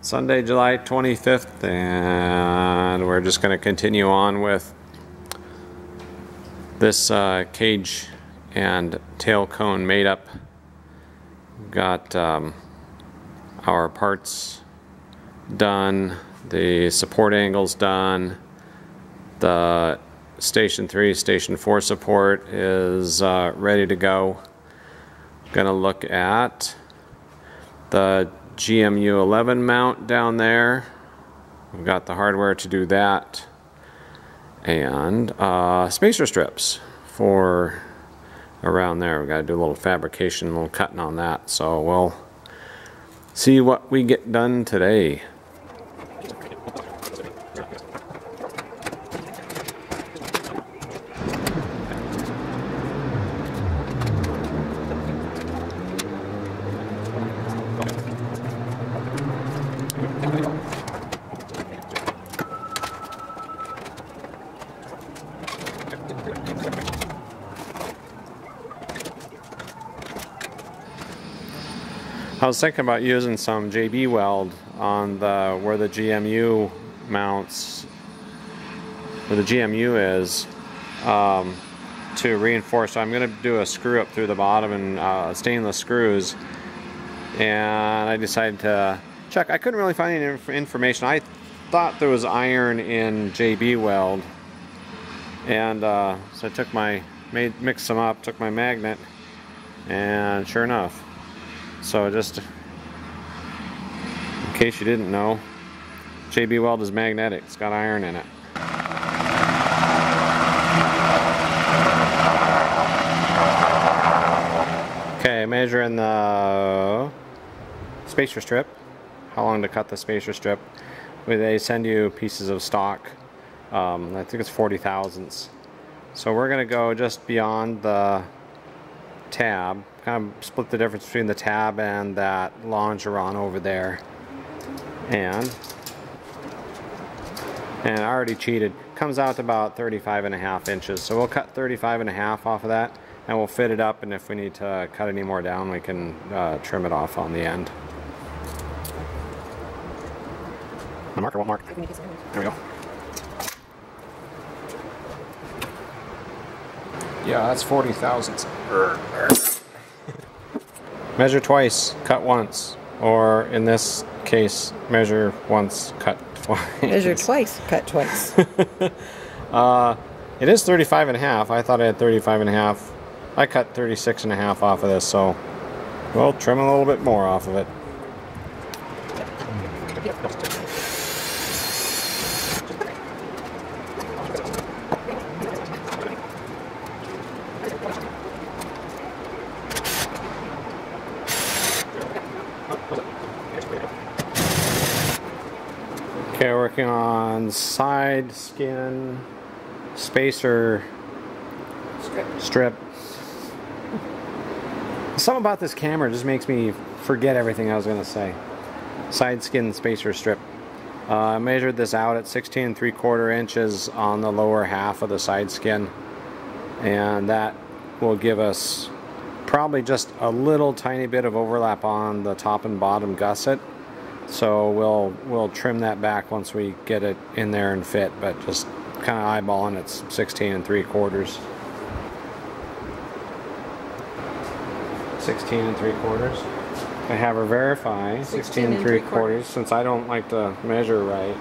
Sunday, July 25th, and we're just going to continue on with this cage and tail cone made up. We've got our parts done, the support angles done, the Station 3, Station 4 support is ready to go. Going to look at the GMU 11 mount down there. We've got the hardware to do that, and spacer strips for around there. We've got to do a little fabrication, a little cutting on that, so we'll see what we get done today. I was thinking about using some JB Weld on where the GMU mounts, where the GMU is, to reinforce. So I'm going to do a screw up through the bottom and stainless screws. And I decided to check. I couldn't really find any information. I thought there was iron in JB Weld, and so I took mixed them up, took my magnet, and sure enough. So just in case you didn't know, JB Weld is magnetic. It's got iron in it. Okay, measuring the spacer strip. How long to cut the spacer strip. They send you pieces of stock. I think it's 40 thousandths. So we're going to go just beyond the tab, kind of split the difference between the tab and that longeron over there, and I already cheated, comes out to about 35.5 inches, so we'll cut 35.5 off of that, and we'll fit it up, and if we need to cut any more down, we can trim it off on the end. The marker won't mark. There we go. Yeah, that's 40 thousandths. Measure twice, cut once. Or in this case, measure once, cut twice. Measure twice, cut twice. It is 35.5. I thought I had 35.5. I cut 36.5 off of this, so we'll trim a little bit more off of it. Okay, working on side skin spacer strip. Something about this camera just makes me forget everything I was going to say. Side skin spacer strip. I measured this out at 16 3/4 inches on the lower half of the side skin, and that will give us probably just a little tiny bit of overlap on the top and bottom gusset. So we'll trim that back once we get it in there and fit, but just kind of eyeballing it's 16 3/4. 16 3/4. I have her verify 16 3/4 since I don't like to measure right.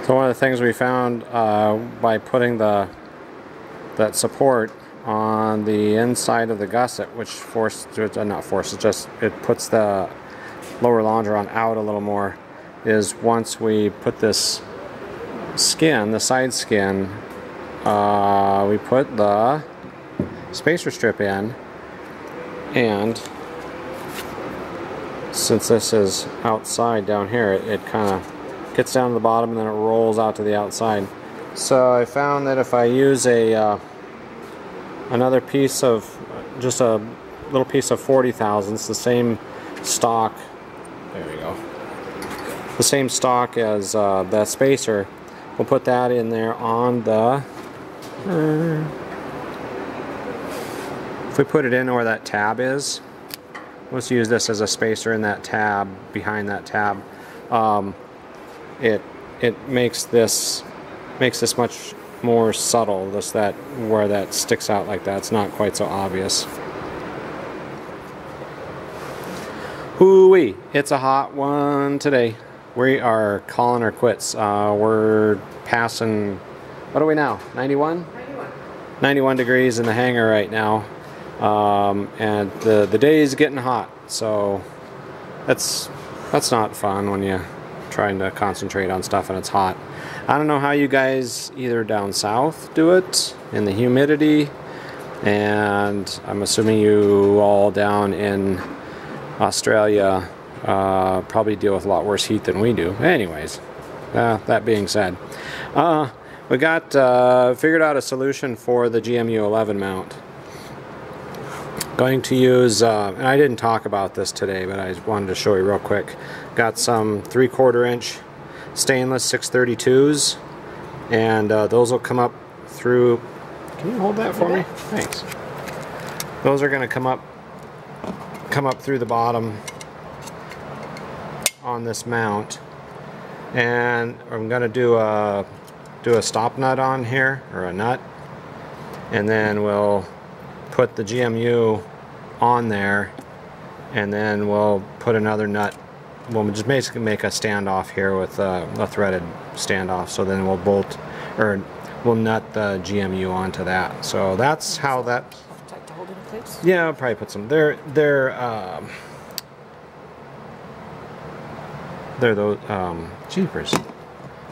So one of the things we found by putting that support on the inside of the gusset, which it puts the lower longeron out a little more, is once we put this skin, the side skin, we put the spacer strip in, and since this is outside down here, it kind of gets down to the bottom and then it rolls out to the outside. So I found that if I use a another piece of, just a little piece of 40 thousandths, the same stock, there we go, the same stock as that spacer, we'll put that in there on the, if we put it in where that tab is, let's use this as a spacer in that tab, behind that tab, it makes this much more subtle, that where that sticks out like that, it's not quite so obvious. Hoo-wee, it's a hot one today. We are calling our quits. We're passing, what are we now, 91? 91 degrees in the hangar right now, and the day is getting hot, so that's not fun when you're trying to concentrate on stuff and it's hot. I don't know how you guys either down south do it in the humidity, and I'm assuming you all down in Australia probably deal with a lot worse heat than we do. Anyways, that being said, we got figured out a solution for the GMU 11 mount. Going to use, and I didn't talk about this today, but I wanted to show you real quick. Got some 3/4 inch stainless 632s, and those will come up through. Can you hold that for me? Thanks. Those are going to come up through the bottom on this mount, and I'm going to do a stop nut on here, or a nut, and then we'll put the GMU on there, and then we'll put another nut. We'll just basically make a standoff here with a threaded standoff, so then we'll bolt, or we'll nut the GMU onto that. So that's how that. Like to hold it in place? Yeah, I'll probably put some. They're those jeepers.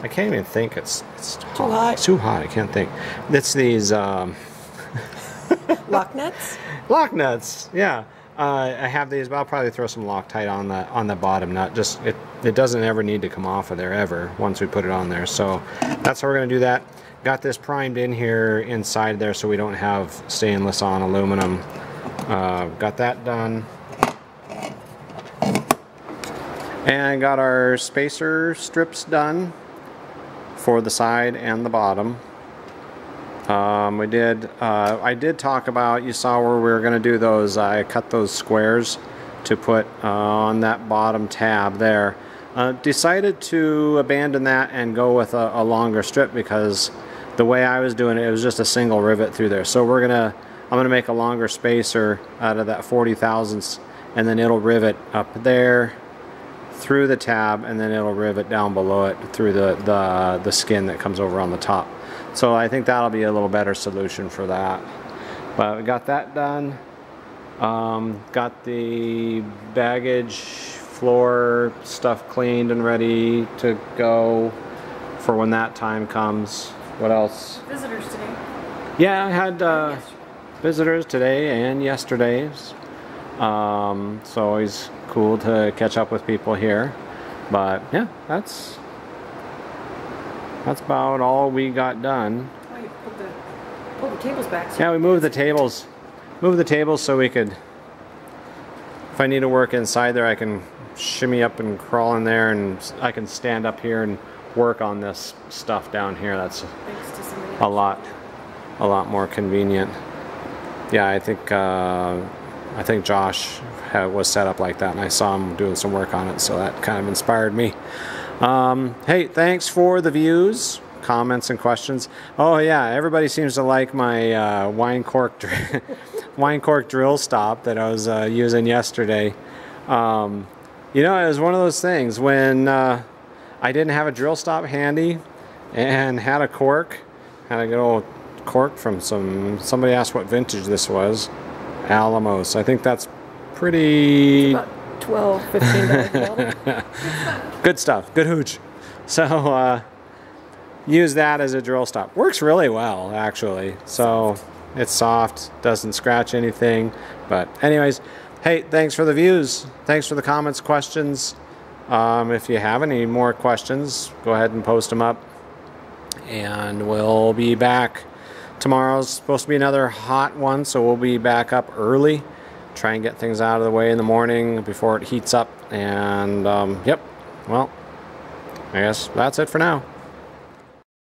I can't even think. It's too hot. It's too hot. I can't think. It's these lock nuts. Lock nuts. Yeah. I have these, but I'll probably throw some Loctite on the bottom nut. Just it doesn't ever need to come off of there ever once we put it on there. So that's how we're going to do that. Got this primed in here inside there so we don't have stainless on aluminum. Got that done. And got our spacer strips done for the side and the bottom. I did talk about, you saw where we were going to do those, I cut those squares to put on that bottom tab there. Decided to abandon that and go with a longer strip, because the way I was doing it, it was just a single rivet through there. So I'm gonna make a longer spacer out of that 40 thousandths, and then it'll rivet up there through the tab, and then it'll rivet down below it through the skin that comes over on the top. So I think that'll be a little better solution for that. But we got that done. Got the baggage floor stuff cleaned and ready to go for when that time comes. What else? Visitors today. Yeah, I had visitors today and yesterday. It's always cool to catch up with people here. But yeah, that's about all we got done. Oh, you pulled the tables back. So yeah, we moved the tables. Moved the tables so we could, if I need to work inside there, I can shimmy up and crawl in there, and I can stand up here and work on this stuff down here. That's a lot more convenient. Yeah, I think Josh was set up like that, and I saw him doing some work on it, so that kind of inspired me. Hey, thanks for the views, comments, and questions. Oh yeah, everybody seems to like my wine cork drill stop that I was using yesterday. You know, it was one of those things when I didn't have a drill stop handy and had a good old cork from somebody asked what vintage this was. Alamos. I think that's pretty... About $12, $15. Good stuff. Good hooch. So use that as a drill stop. Works really well, actually. So it's soft, doesn't scratch anything. But anyways, hey, thanks for the views. Thanks for the comments, questions. If you have any more questions, go ahead and post them up. And we'll be back. Tomorrow's supposed to be another hot one, so we'll be back up early. Try and get things out of the way in the morning before it heats up. And, yep, well, I guess that's it for now.